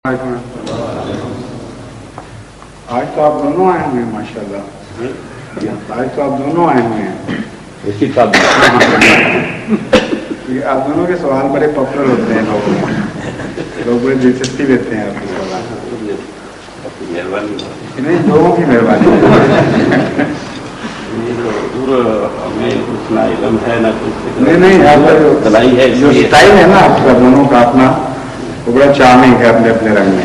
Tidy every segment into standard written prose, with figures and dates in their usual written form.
आज तो आप दोनों आए हुए हैं माशाल्लाह। आज तो आप दोनों आए हुए हैं। आप दोनों के सवाल बड़े पॉपुलर होते हैं, लोग बड़ी दिलचस्पी लेते हैं आपके सवाल। नहीं, लोगों की मेहरबानी। नहीं, आपका जो स्टाइल है ना आपका दोनों का अपना, वो बड़ा चार्मिंग है अपने अपने रंग में।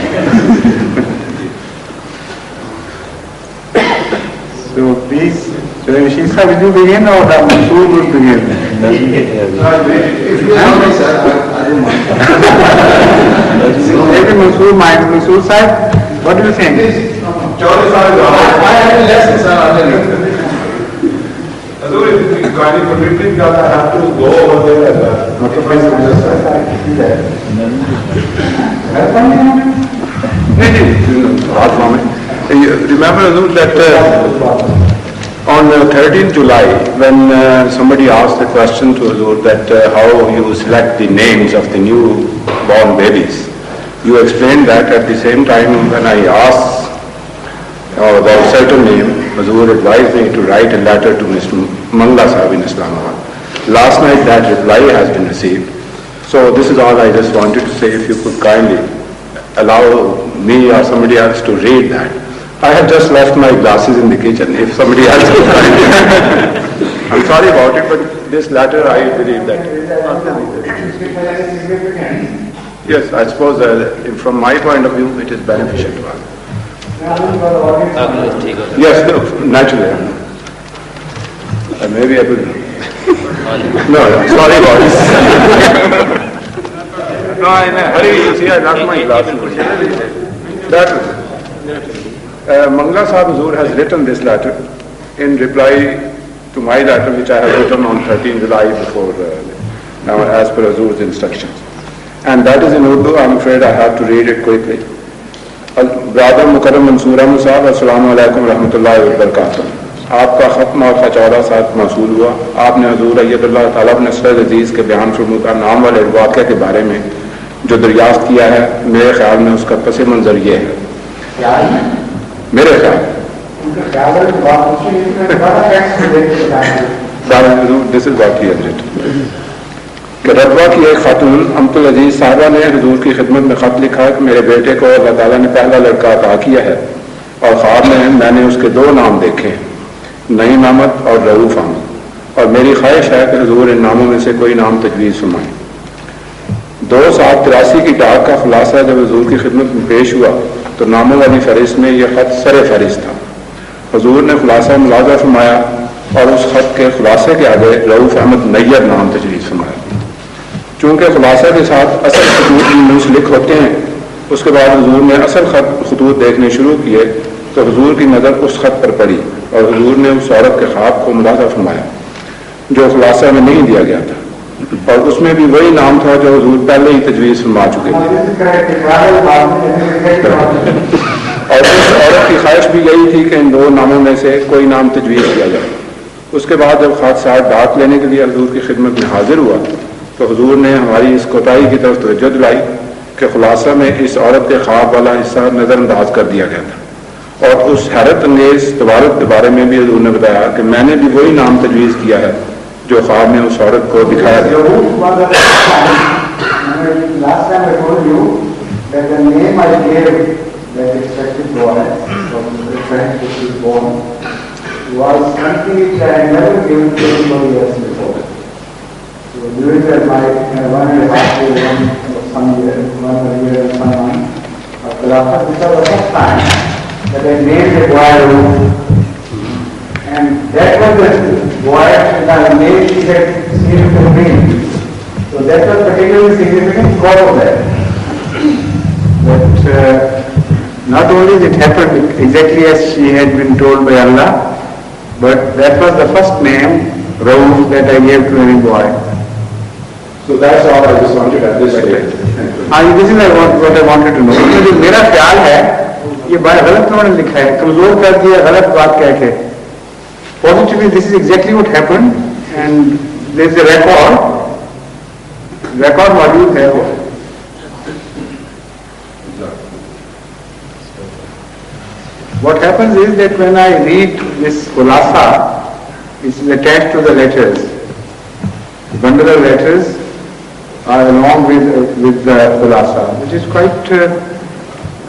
So please, so Shisa, will you begin or Mansoor will begin? If you allow me, sir, I don't mind. Maybe Mansoor might. Mansoor sahib, what do you think? Charlie sahib, I have a lesson, sir, I'll tell you. If you kindly permit me, because I have to go over there as well. Okay, please, remember that on 13th July, when somebody asked the question to Hazur that how you select the names of the new born babies, you explained that at the same time when I asked the recital name, Hazur advised me to write a letter to Mr. Mangla Sahib in Islamabad. Last night that reply has been received. So this is all I just wanted to say. If you could kindly allow me or somebody else to read that. I have just left my glasses in the kitchen. If somebody else could kindly. I'm sorry about it, but this letter I believe that. Yes, I suppose from my point of view it is beneficial to us. Yes, no, naturally. Maybe I will. No, sorry about this. No, in a hurry, you see, I left my glasses. That Mangla Sahib Hazur has written this letter in reply to my letter, which I have written on 13 July before, as per Hazur's instructions. And that is in Urdu. I'm afraid I have to read it quickly. Brother Mukarram Mansoor Ahmad Sahib, Assalamu alaikum rahmatullahi wa barakatuh. आपका खत्म और खचौरा साथ मौसूल हुआ। आपने हजूर अय्यदुल्लाह ताला नस्र अजीज़ के बयान फरमूदा नाम वाले वाक़े के बारे में जो दरियाफ्त किया है, मेरे ख्याल में उसका पस मंज़र ये है। मेरे ख्याल this is what he has written कि रतवा की एक खातून अम्तुल अजीज साहबा ने हजूर की खिदमत में खत लिखा कि मेरे बेटे को अल्लाह ताला ने पहला लड़का अता किया है और ख्वाब में मैंने उसके दो नाम देखे, नईम अहमद और रऊफ अहमद, और मेरी ख्वाहिश है कि हजूर इन नामों में से कोई नाम तजवीज़ फरमाएं। 2/7/83 की डाक का खुलासा जब हजूर की खिदमत में पेश हुआ तो नामों वाली फहरिस्त में यह खत सर फहरिस्त था। हजूर ने खुलासा मुलाजा फरमाया और उस खत के खुलासे के आगे रऊफ अहमद नैयर नाम तजवीज़ फरमाया। चूँकि खुलासा के साथ असल खतूत मुंसलिक होते हैं, उसके बाद हजूर ने असल खतूत देखने शुरू किए तो हजूर की नज़र उस खत पर पड़ी और हजूर ने उस औरत के ख्वाब को मुलाजा फरमाया जो खुलासा में नहीं दिया गया था, और उसमें भी वही नाम था जो हजूर पहले ही तजवीज़ फरमा चुके थे। और उस औरत की ख्वाहिश भी यही थी कि इन दो नामों में से कोई नाम तजवीज़ किया जाए। उसके बाद जब खादसात डाक लेने के लिए हजूर की खिदमत में हाजिर हुआ तो हजूर ने हमारी इस कोताही की तरफ तवज्जो दिलाई कि खुलासा में इस औरत के ख्वाब वाला हिस्सा नज़रअंदाज कर दिया गया था, और उस हैरत अंगेज तबारक के बारे में भी हजूर ने बताया कि मैंने भी वही नाम तजवीज़ किया है जो ख्वाब में उस औरत को दिखाया गया। And that was the boy, the name she had seen for me. So that was particularly significant because of that. But not only did it happen exactly as she had been told by Allah, but that was the first name, Rauf, that I gave to any boy. So that's all I just wanted at this stage. This is what I wanted to know. जो मेरा ख्याल है, ये बात गलत उन्होंने लिखा है, कमजोर कर दिया गलत बात कह के। Positively, this is exactly what happened, and there is a record मौजूद है वो। What happens is that when I read this khulasa, it is attached to the letters. The bundle of letters are along with the khulasa, which is quite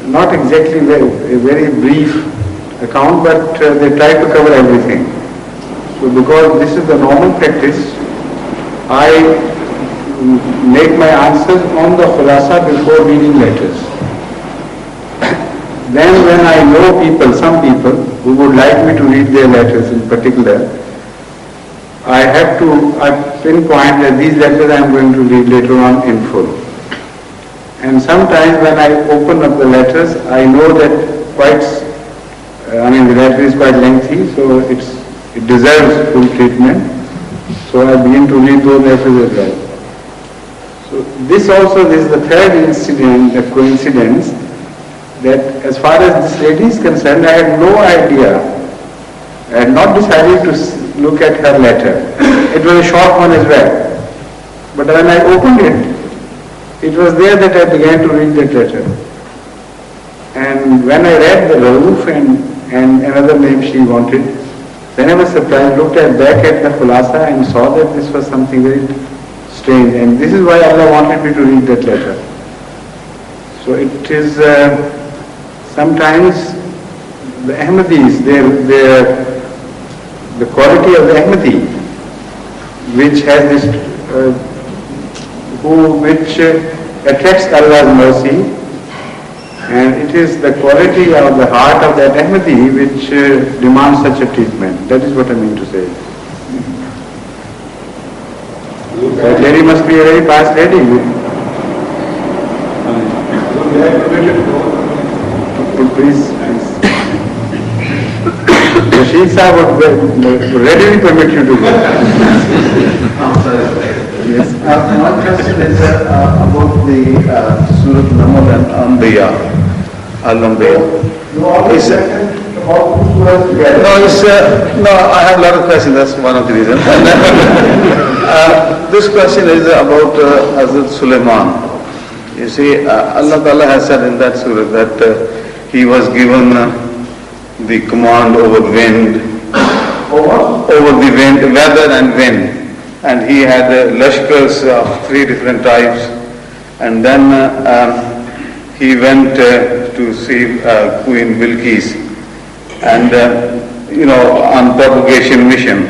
not exactly a very brief account, but they try to cover everything. So because this is the normal practice, I make my answers on the khulasa before reading letters. Then when I know people, some people who would like me to read their letters in particular, I pinpoint that these letters I am going to read later on in full. And sometimes when I open up the letters, I know that the letter is quite lengthy, so it deserves full treatment. So I begin to read those letters as well. So this is the third incident, a coincidence, that as far as this lady is concerned, I had no idea. I had not decided to look at her letter. It was a short one as well. But when I opened it was there that I began to read that letter. And when I read the Rauf and another name she wanted, then I was surprised, looked back at the khulasa and saw that this was something very strange. And this is why Allah wanted me to read that letter. So it is sometimes the Ahmadis, the quality of the Ahmadi, which has this, which attracts Allah's mercy, and it is the quality of the heart of that Ahmadi which demands such a treatment. That is what I mean to say. That lady must be a very past lady. Please. Rashid Sahib would readily permit you to go. Yes. My question is about the Surah Naml and Anbiya. Al-Anbiya. No, I have a lot of questions. That's one of the reasons. This question is about Hazrat Sulaiman. You see, Allah Ta'ala has said in that surah that he was given the command over wind, over the wind, weather and wind. And he had lashkars of 3 different types. And then he went to see Queen Bilqis and, on propagation mission.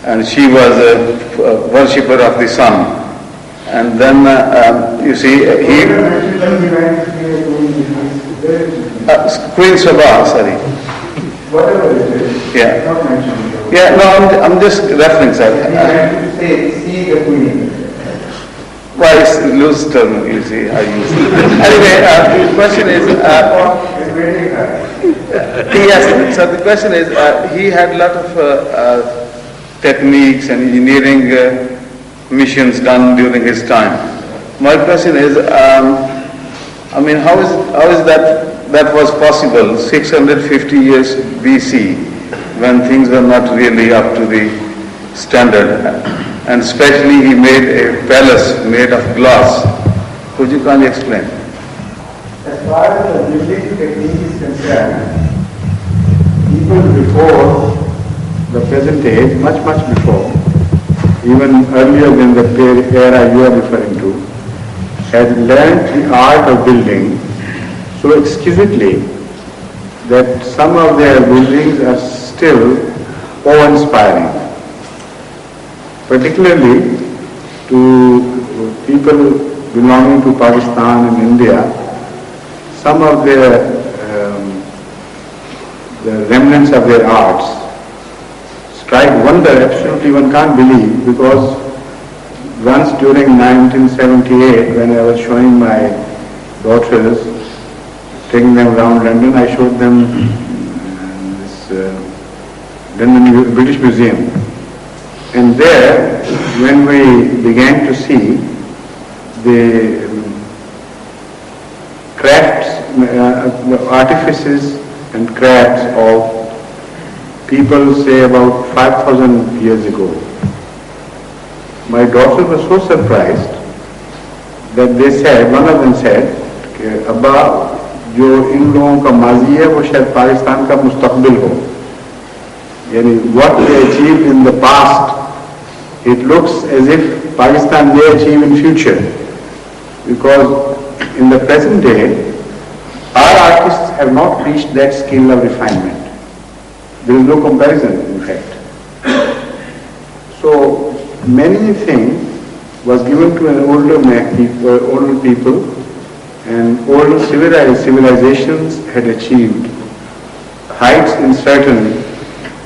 And she was a worshipper of the sun. And then, you see, Queen Sabah, sorry. Whatever it is, Yeah. not mentioned. Yeah, no, I'm just referring, sir. See the Queen. Well, it's a loose term, you see, I use. Anyway, the question is, yes, so the question is, he had a lot of techniques and engineering missions done during his time. My question is, how is that was possible 650 years BC when things were not really up to the standard, and especially he made a palace made of glass. Could you kindly explain? As far as the building technique is concerned, people before the present age, much before, even earlier than the era you are referring to, had learned the art of building so exquisitely that some of their buildings are still awe-inspiring, particularly to people belonging to Pakistan and India. Some of the remnants of their arts strike wonder. Absolutely one can't believe, because once during 1978, when I was showing my daughters, taking them around London, I showed them this London British Museum. And there, when we began to see the crafts, artifices and crafts of people, say about 5,000 years ago, my daughter was so surprised that they said, one of them said, Abba, जो इन लोगों का माजी है वो शायद पाकिस्तान का मुस्तकबिल हो, यानी what they achieved in the past, it looks as if Pakistan may achieve in future, because in the present day our artists have not reached that skill of refinement. There is no comparison, in fact. So many things was given to an older people, and older civilizations had achieved heights in certain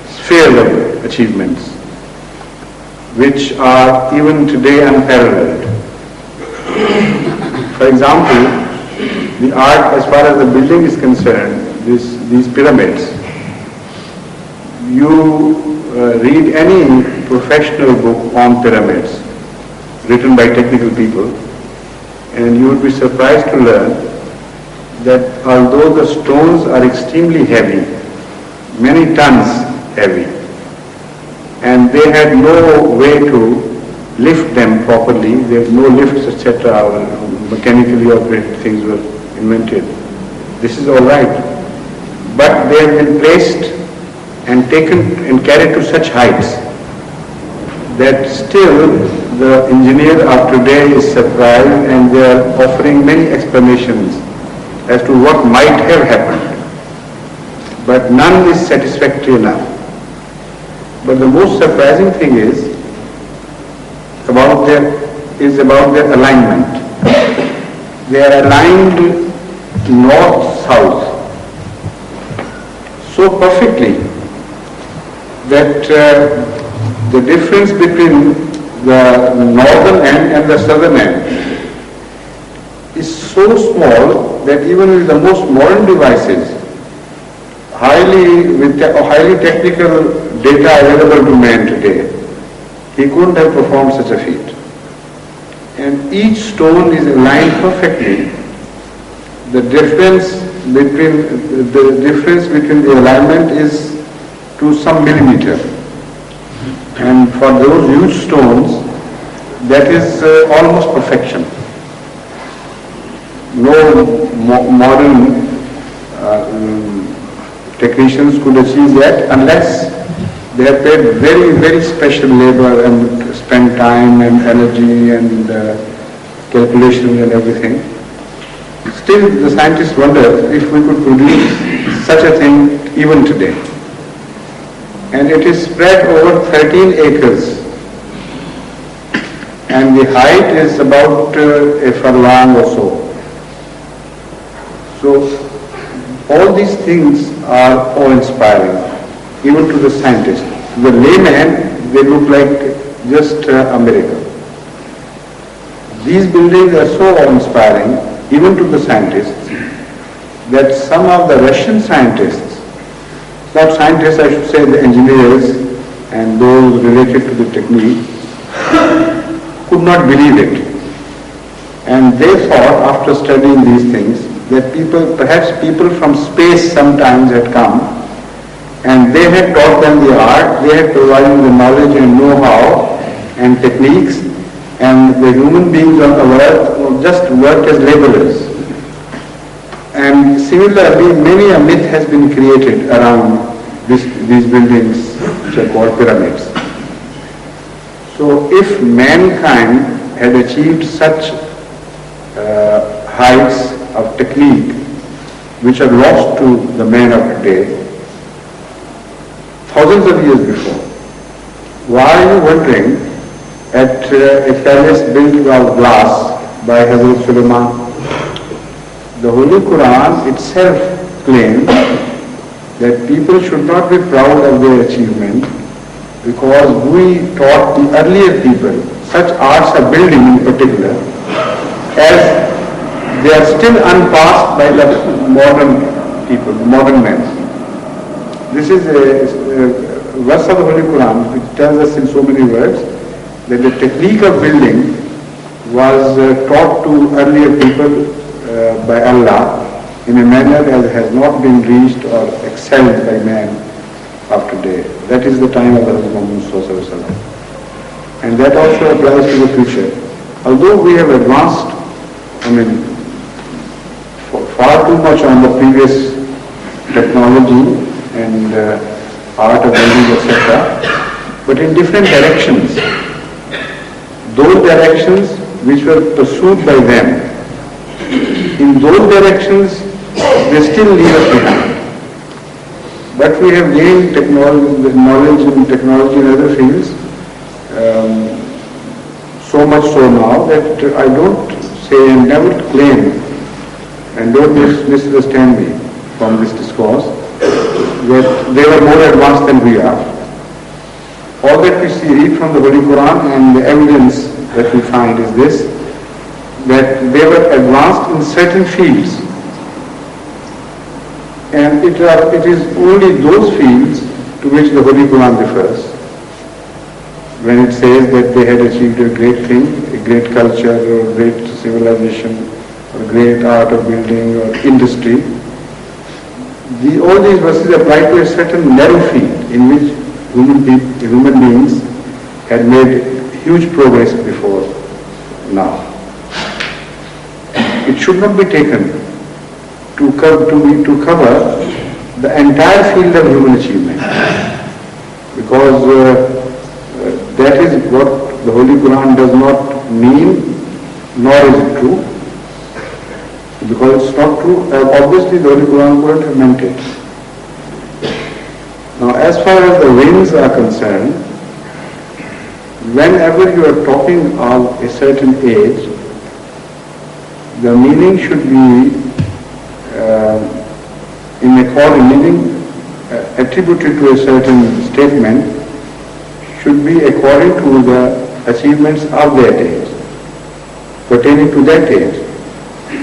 spheres of achievements, which are even today unparalleled. For example, the art as far as the building is concerned, these pyramids, you read any professional book on pyramids written by technical people, and you would be surprised to learn that although the stones are extremely heavy, many tons heavy, and they had no way to lift them properly, there were no lifts, etc., or mechanically operated things were invented. This is all right, but they have been placed and taken and carried to such heights that still the engineer of today is surprised, and they are offering many explanations as to what might have happened, but none is satisfactory enough. But the most surprising thing is about their alignment. They are aligned north-south so perfectly that the difference between the northern end and the southern end is so small that even with the most modern devices, highly technical data available to man today, he couldn't have performed such a feat. And each stone is aligned perfectly. The difference between the alignment is to some millimeter. And for those huge stones, that is almost perfection. No modern technicians could achieve that unless they have paid very, very special labor and spent time and energy and calculations and everything. Still, the scientists wonder if we could produce such a thing even today. And it is spread over 13 acres. And the height is about a furlong or so. So, all these things are awe-inspiring, even to the scientist. To the layman, they look like just a miracle. These buildings are so awe-inspiring, even to the scientists, that some of the Russian scientists, not scientists, I should say the engineers and those related to the technique, could not believe it. And they thought, after studying these things, that perhaps people from space sometimes had come, and they had taught them the art, they had provided the knowledge and know-how and techniques, and the human beings on earth just worked as laborers. And similarly, many a myth has been created around these buildings which are called pyramids. So if mankind had achieved such heights of technique which are lost to the man of today thousands of years before, why are you wondering at a palace built of glass by Hazrat Suleiman? The Holy Quran itself claims that people should not be proud of their achievement, because we taught the earlier people, such arts of building in particular, as they are still unpassed by the modern people, modern men. This is a verse of the Holy Quran which tells us in so many words that the technique of building was taught to earlier people by Allah in a manner that has not been reached or excelled by man of today. That is the time of the Muhammad Sallallahu Alaihi Wasallam. And that also applies to the future. Although we have advanced, far too much on the previous technology and art of building, etc., but in different directions. Those directions which were pursued by them, in those directions they still leave us behind. But we have gained knowledge and technology in other fields, so much so now that I don't say and never claim, and don't misunderstand me from this discourse, that they were more advanced than we are. All that we read from the Holy Quran and the evidence that we find is this, that they were advanced in certain fields. And it is only those fields to which the Holy Quran refers. When it says that they had achieved a great thing, a great culture or great civilization or great art of building or industry, all these verses apply to a certain narrow field in which human beings had made huge progress before now. It should not be taken to cover the entire field of human achievement, because that is what the Holy Quran does not mean, nor is it true. Because it's not true, obviously the Holy Quran wouldn't have meant it. Now, as far as the winds are concerned, whenever you are talking of a certain age, the meaning should be attributed to a certain statement should be according to the achievements of that age, pertaining to that age.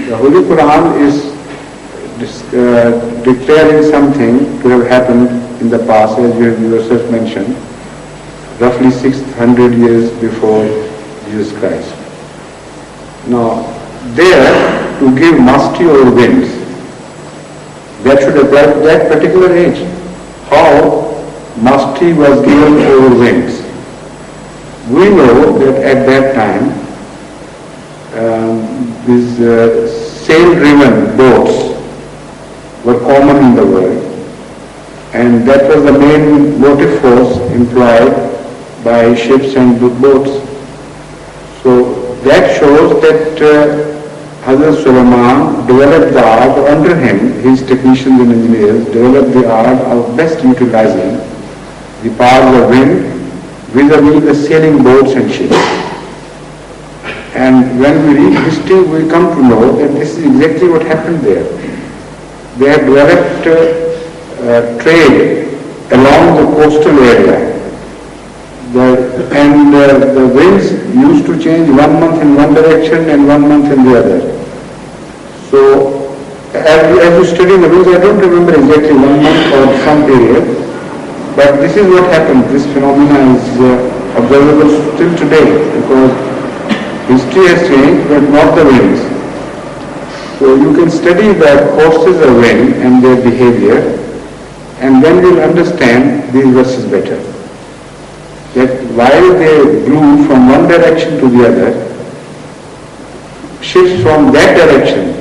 The Holy Quran is declaring something to have happened in the past, as you have yourself mentioned, roughly 600 years before Jesus Christ. Now, there, to give mastery over winds, that should apply to that particular age. How mastery was given over winds. We know that at that time, these sail-driven boats were common in the world, and that was the main motive force employed by ships and boats. So that shows that Hazrat Sulaiman developed the art, or under him, his technicians and engineers developed the art of best utilizing the powers of wind vis-a-vis the sailing boats and ships. And when we read history, we come to know that this is exactly what happened there. They had developed trade along the coastal area. The winds used to change 1 month in one direction and 1 month in the other. So, as you study the winds, I don't remember exactly 1 month or some period, but this is what happened. This phenomenon is observable still today, because history has changed, but not the winds. So you can study the courses of wind and their behavior, and then you'll understand these verses better. That while they blew from one direction to the other, ships from that direction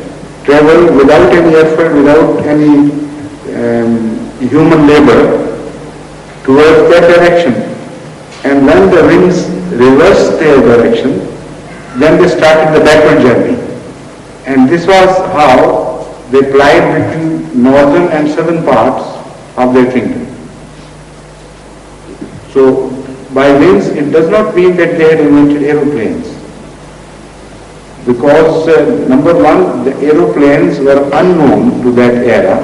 travel without any effort, without any human labor towards that direction. And when the winds reversed their direction, then they started the backward journey. And this was how they plied between northern and southern parts of their kingdom. So, by winds, it does not mean that they had invented aeroplanes. Because, number one, the aeroplanes were unknown to that era.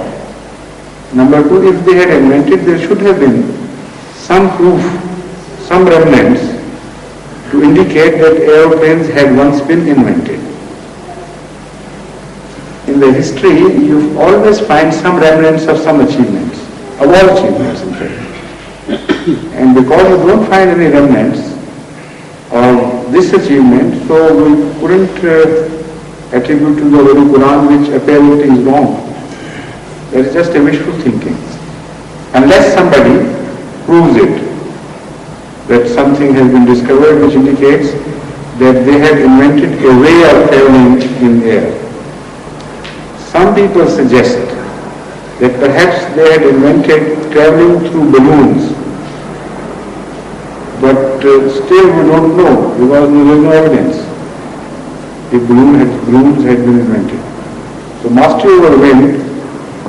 Number two, if they had invented, there should have been some proof, some remnants to indicate that aeroplanes had once been invented. In the history, you always find some remnants of some achievements, of all achievements in fact. And because you don't find any remnants of this achievement, so we couldn't attribute to the Holy Quran, which apparently is wrong. That is just a wishful thinking. Unless somebody proves it, that something has been discovered which indicates that they had invented a way of traveling in air. Some people suggest that perhaps they had invented traveling through balloons, but still we don't know because there is no evidence. The balloons had been invented. So mastery over wind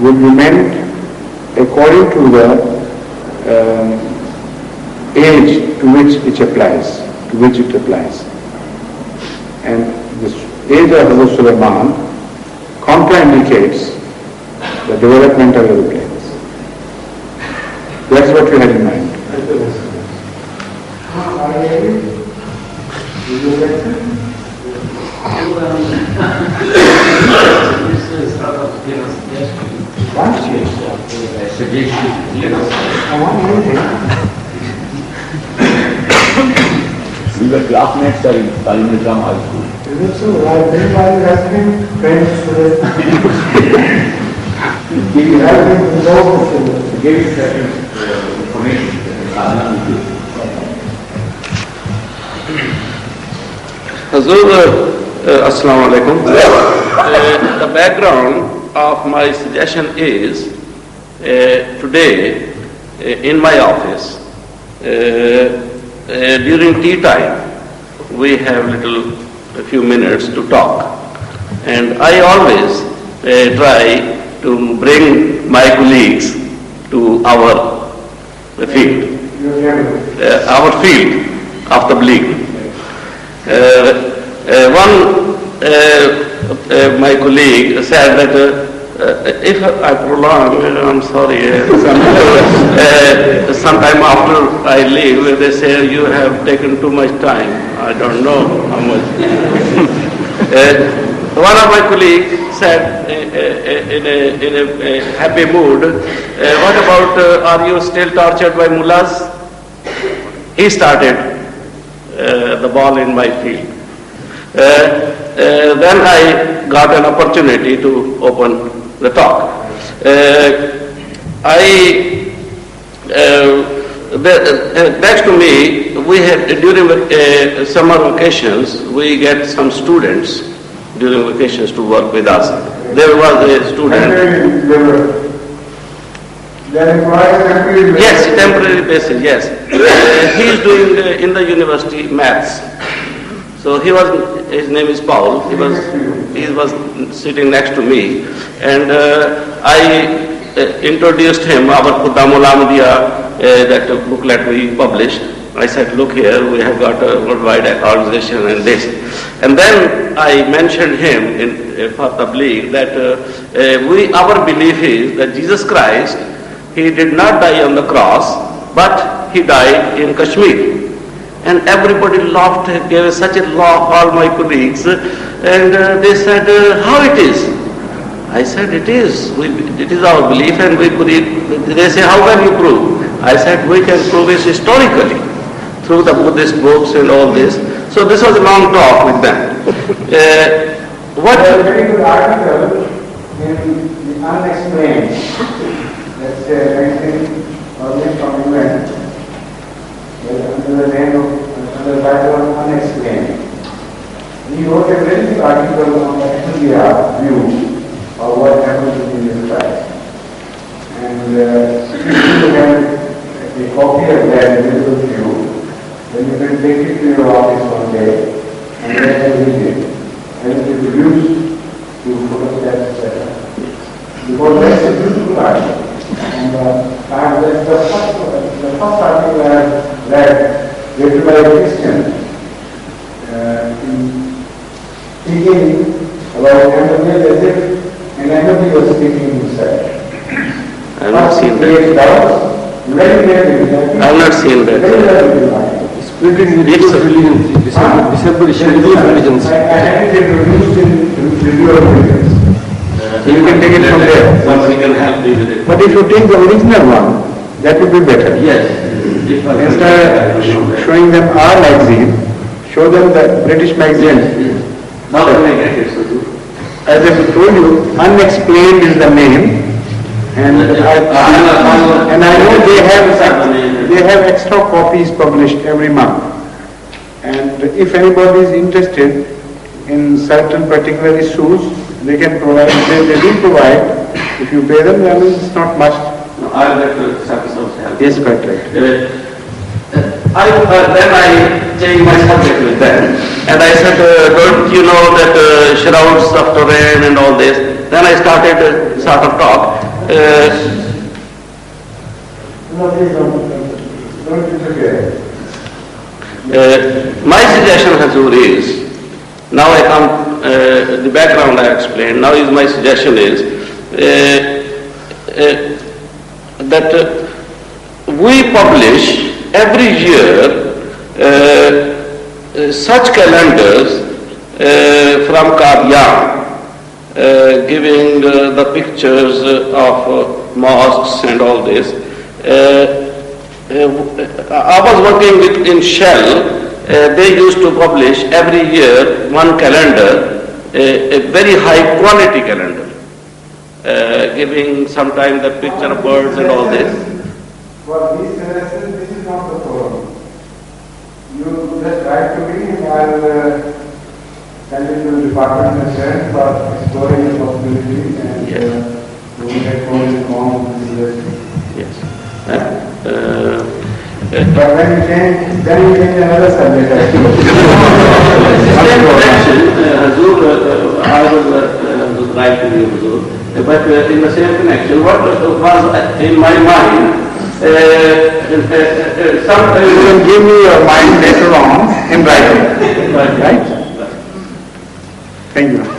will be meant according to the age to which it applies. And this age of Hazrat Sulaiman contraindicates the development of aeroplanes. That's what we had in mind. We were classmates in Talim Islam High School. Is it so? I've been asking friends today. Give you I've been involved in give you certain information. Hazur, Assalamu alaikum. The background of my suggestion is today in my office during tea time we have a few minutes to talk, and I always try to bring my colleagues to our field of the belief. My colleague said that if I prolong, I'm sorry, sometime after I leave, they say you have taken too much time. I don't know how much. One of my colleagues said in a happy mood, what about, are you still tortured by mullahs? He started the ball in my field. Then I got an opportunity to open the talk. Next to me, we had during summer vacations, we get some students during vacations to work with us. There was a student. Yes, temporary basis. Yes, he is doing in the university maths. So his name is Paul. He was sitting next to me, and I introduced him our Qudamul Ahmadiyya, that booklet we published. I said, look here, we have got a worldwide organization and this. And then I mentioned him for Tabligh that our belief is that Jesus Christ, he did not die on the cross, but he died in Kashmir. And everybody laughed, gave such a laugh, all my colleagues, and they said, how it is? I said, it is our belief, and we believe. They say, how can you prove? I said, we can prove it historically, through the Buddhist books and all this. So this was a long talk with them. What a very good article in the Unexplained, that's magazine published from England, under the name of, under the title of Unexplained. He wrote a very good article on the India view of what happens in Jesus Christ. And if you have a copy of that visible view, then you can take it to your office one day and then read it. And it will be used to photostat, etc. Because that's a beautiful article. And that's the first article I have read, written by a Christian, speaking about empathy as if an empathy was speaking himself. I have not seen that. I have not seen that. Splitting the religions, disabled religions. I had it introduced in review of religions. You can take it from there. Somebody can help me with it. But if you take the original one, that would be better. Yes. Instead of showing them our magazine, show them the British magazine. Now can I get it, Sadhu? As I told you, Unexplained is the name, and I know they have extra copies published every month. And if anybody is interested in certain particular issues, they can provide, they do provide. If you pay them, then it's not much. No, I'll get to some help. Yes, quite right. Then I changed my subject with them, and I said, don't you know that shrouds of terrain and all this? Then I started sort of talk. No, please don't interfere. My suggestion, Hazur, is, now I come, the background I explained, now is my suggestion is that we publish every year such calendars from Kadyaan, giving the pictures of mosques and all this. I was working in Shell. They used to publish every year one calendar, a very high quality calendar, giving sometimes the picture of birds and all this. For these suggestions, this is not the forum. You just write to me and I'll send it to the department and for exploring the possibilities and we will get more informed with the Yes. But when you change, then you change another subject. Same connection, Hazur, I was right to you, Hazur. But in the same connection, what was in my mind, sometimes You can give me your mind later on in writing. Right. Right? Thank you.